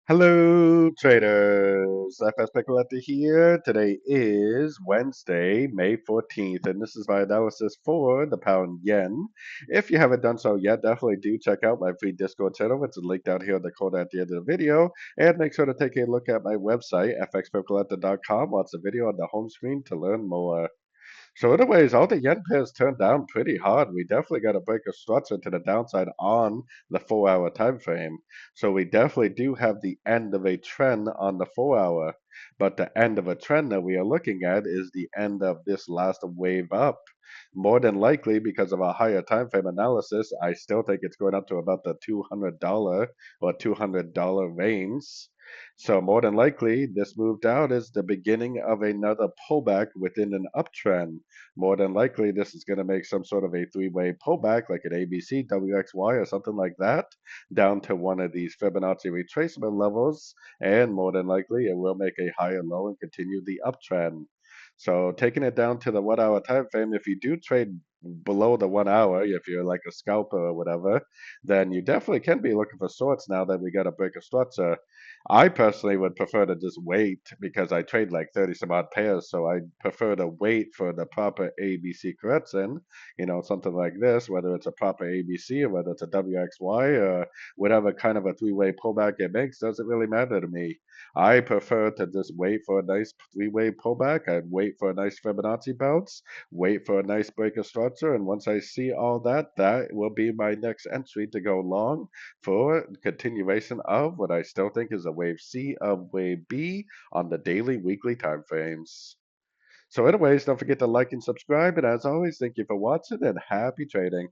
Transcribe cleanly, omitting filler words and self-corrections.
Hello, traders. FX Pip Collector here. Today is Wednesday, May 14th, and this is my analysis for the pound yen. If you haven't done so yet, definitely do check out my free Discord channel. It's linked down here in the corner at the end of the video. And make sure to take a look at my website, fxpipcollector.com. Watch the video on the home screen to learn more. So anyways, all the yen pairs turned down pretty hard. We definitely got to break a structure to the downside on the 4 hour time frame. So we definitely do have the end of a trend on the 4 hour. But the end of a trend that we are looking at is the end of this last wave up. More than likely, because of a higher time frame analysis, I still think it's going up to about the $200 or $200 range. So more than likely, this move down is the beginning of another pullback within an uptrend. More than likely, this is going to make some sort of a three-way pullback, like an ABC, WXY, or something like that, down to one of these Fibonacci retracement levels, and more than likely, it will make a higher low and continue the uptrend. So taking it down to the 1 hour time frame, if you do trade below the 1 hour, if you're like a scalper or whatever, then you definitely can be looking for shorts now that we got to break a structure. I personally would prefer to just wait because I trade like 30 some odd pairs, so I prefer to wait for the proper ABC correction, something like this, whether it's a proper ABC or whether it's a WXY or whatever kind of a three-way pullback it makes, doesn't really matter to me. I prefer to just wait for a nice three-way pullback. I'd wait for a nice Fibonacci bounce, wait for a nice break of structure, and once I see all that, that will be my next entry to go long for continuation of what I still think is a wave C of wave B on the daily, weekly time frames. So anyways, don't forget to like and subscribe, and as always, thank you for watching and happy trading.